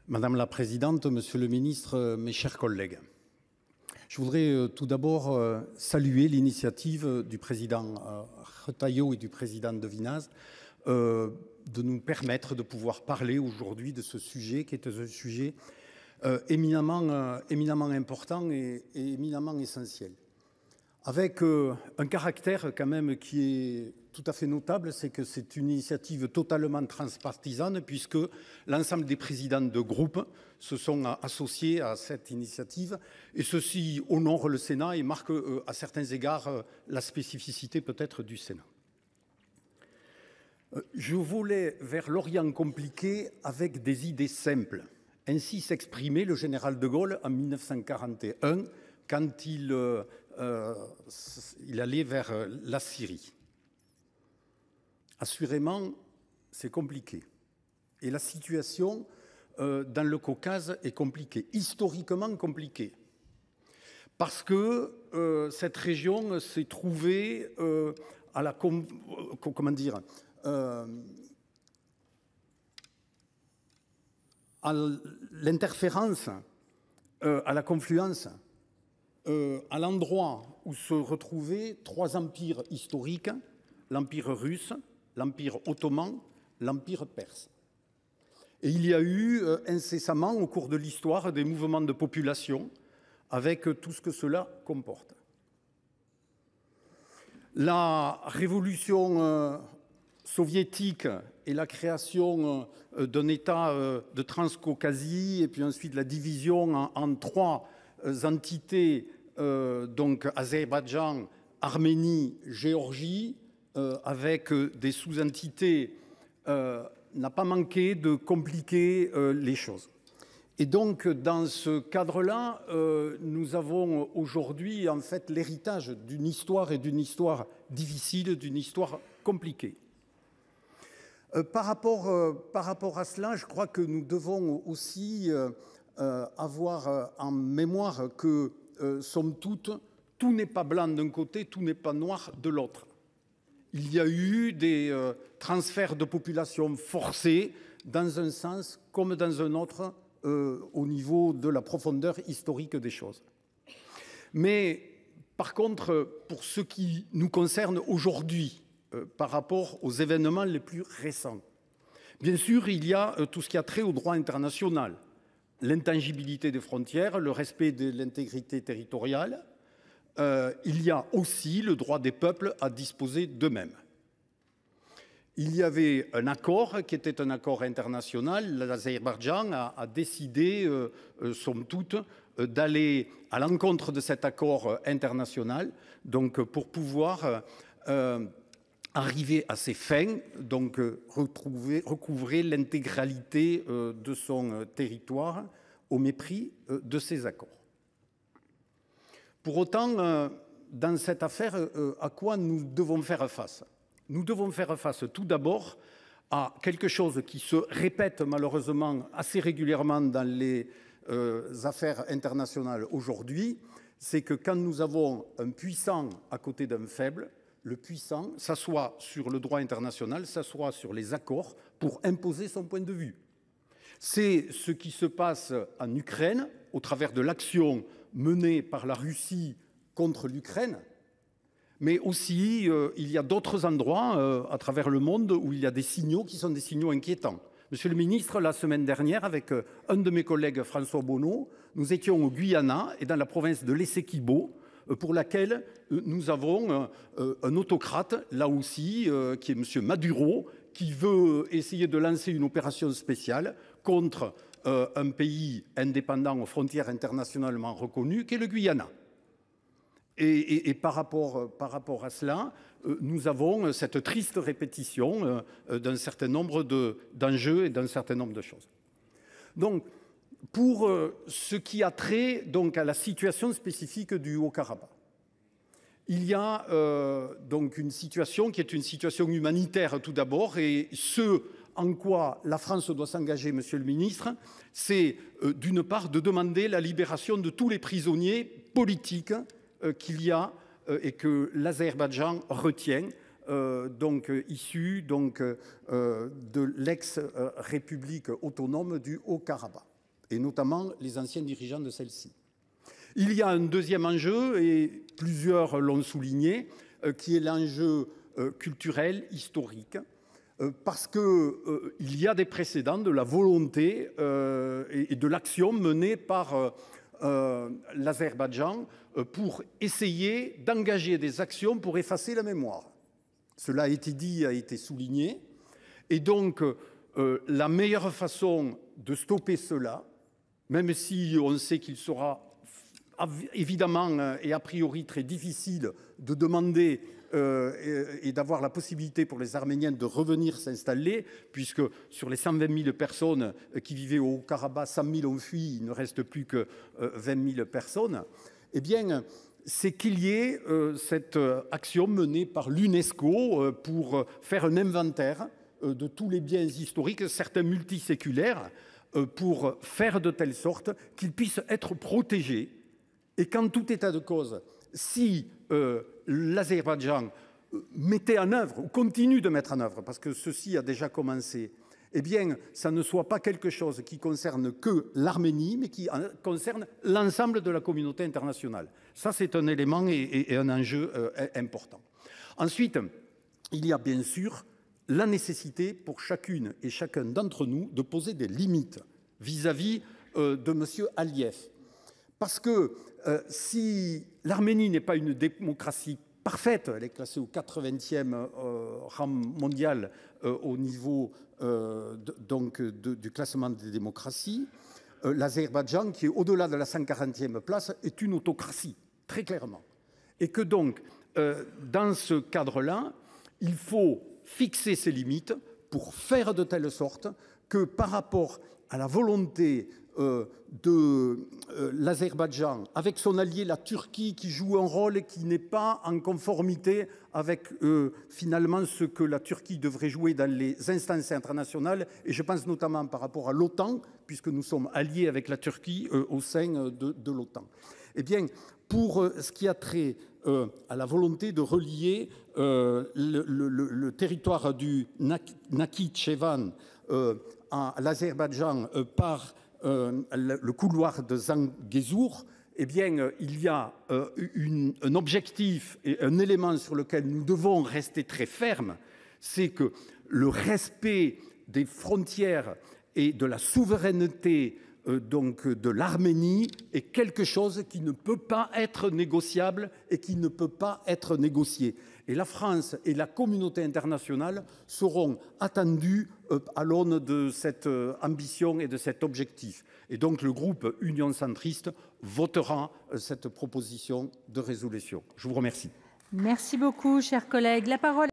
Madame la Présidente, Monsieur le Ministre, mes chers collègues, je voudrais tout d'abord saluer l'initiative du président Retailleau et du président Devinaz de nous permettre de pouvoir parler aujourd'hui de ce sujet qui est un sujet éminemment important et éminemment essentiel. Avec un caractère quand même qui est tout à fait notable, c'est que c'est une initiative totalement transpartisane puisque l'ensemble des présidents de groupe se sont associés à cette initiative et ceci honore le Sénat et marque à certains égards la spécificité peut-être du Sénat. Je voulais vers l'Orient compliqué avec des idées simples. Ainsi s'exprimait le général de Gaulle en 1941 quand il allait vers la Syrie. Assurément, c'est compliqué. Et la situation dans le Caucase est compliquée, historiquement compliquée. Parce que cette région s'est trouvée à la... comment dire à l'interférence, à la confluence, à l'endroit où se retrouvaient trois empires historiques, l'empire russe, l'empire ottoman, l'empire perse. Et il y a eu incessamment au cours de l'histoire des mouvements de population avec tout ce que cela comporte. La révolution soviétique et la création d'un État de Transcaucasie et puis ensuite la division en trois entités, donc Azerbaïdjan, Arménie, Géorgie, avec des sous-entités, n'a pas manqué de compliquer les choses. Et donc, dans ce cadre-là, nous avons aujourd'hui, en fait, l'héritage d'une histoire et d'une histoire difficile, d'une histoire compliquée. Par rapport à cela, je crois que nous devons aussi avoir en mémoire que, somme toute, tout n'est pas blanc d'un côté, tout n'est pas noir de l'autre. Il y a eu des transferts de population forcés dans un sens comme dans un autre au niveau de la profondeur historique des choses. Mais par contre, pour ce qui nous concerne aujourd'hui, par rapport aux événements les plus récents, bien sûr, il y a tout ce qui a trait au droit international, l'intangibilité des frontières, le respect de l'intégrité territoriale. Il y a aussi le droit des peuples à disposer d'eux-mêmes. Il y avait un accord qui était un accord international. L'Azerbaïdjan a décidé, somme toute, d'aller à l'encontre de cet accord international, donc pour pouvoir arriver à ses fins, donc recouvrer l'intégralité de son territoire au mépris de ces accords. Pour autant, dans cette affaire, à quoi nous devons faire face ? Nous devons faire face tout d'abord à quelque chose qui se répète malheureusement assez régulièrement dans les affaires internationales aujourd'hui, c'est que quand nous avons un puissant à côté d'un faible, le puissant s'assoit sur le droit international, s'assoit sur les accords pour imposer son point de vue. C'est ce qui se passe en Ukraine au travers de l'action menée par la Russie contre l'Ukraine, mais aussi il y a d'autres endroits à travers le monde où il y a des signaux qui sont des signaux inquiétants. Monsieur le ministre, la semaine dernière, avec un de mes collègues, François Bonneau, nous étions au Guyana et dans la province de l'Essequibo, pour laquelle nous avons un autocrate, là aussi, qui est M. Maduro, qui veut essayer de lancer une opération spéciale contre un pays indépendant aux frontières internationalement reconnues, qui est le Guyana. Et par rapport à cela, nous avons cette triste répétition d'un certain nombre d'enjeux et d'un certain nombre de choses. Donc, pour ce qui a trait donc, à la situation spécifique du Haut-Karabakh, il y a donc une situation qui est une situation humanitaire tout d'abord, et ce en quoi la France doit s'engager, Monsieur le Ministre, c'est d'une part de demander la libération de tous les prisonniers politiques qu'il y a et que l'Azerbaïdjan retient, donc issus de l'ex-république autonome du Haut-Karabakh. et notamment les anciens dirigeants de celle-ci. Il y a un deuxième enjeu, et plusieurs l'ont souligné, qui est l'enjeu culturel, historique, parce qu'il y a des précédents de la volonté et de l'action menée par l'Azerbaïdjan pour essayer d'engager des actions pour effacer la mémoire. Cela a été dit, a été souligné. Et donc, la meilleure façon de stopper cela, même si on sait qu'il sera évidemment et a priori très difficile de demander et d'avoir la possibilité pour les Arméniens de revenir s'installer, puisque sur les 120 000 personnes qui vivaient au Haut-Karabakh, 100 000 ont fui, il ne reste plus que 20 000 personnes, eh bien, c'est qu'il y ait cette action menée par l'UNESCO pour faire un inventaire de tous les biens historiques, certains multiséculaires, pour faire de telle sorte qu'ils puissent être protégés. Et qu'en tout état de cause, si l'Azerbaïdjan mettait en œuvre, ou continue de mettre en œuvre, parce que ceci a déjà commencé, eh bien, ça ne soit pas quelque chose qui concerne que l'Arménie, mais qui concerne l'ensemble de la communauté internationale. Ça, c'est un élément et un enjeu important. Ensuite, il y a bien sûr la nécessité pour chacune et chacun d'entre nous de poser des limites vis-à-vis de M. Aliyev. Parce que si l'Arménie n'est pas une démocratie parfaite, elle est classée au 80e rang mondial au niveau du classement des démocraties, l'Azerbaïdjan, qui est au-delà de la 140e place, est une autocratie, très clairement. Et que donc, dans ce cadre-là, il faut fixer ses limites pour faire de telle sorte que par rapport à la volonté de l'Azerbaïdjan, avec son allié la Turquie qui joue un rôle qui n'est pas en conformité avec finalement ce que la Turquie devrait jouer dans les instances internationales, et je pense notamment par rapport à l'OTAN, puisque nous sommes alliés avec la Turquie au sein de l'OTAN. Eh bien, pour ce qui a trait à la volonté de relier le territoire du Nakhitchevan à l'Azerbaïdjan par le couloir de Zangezur, eh bien, il y a un objectif et un élément sur lequel nous devons rester très fermes, c'est que le respect des frontières et de la souveraineté donc de l'Arménie est quelque chose qui ne peut pas être négociable et qui ne peut pas être négocié. Et la France et la communauté internationale seront attendues à l'aune de cette ambition et de cet objectif. Et donc le groupe Union centriste votera cette proposition de résolution. Je vous remercie. Merci beaucoup, chers collègues. La parole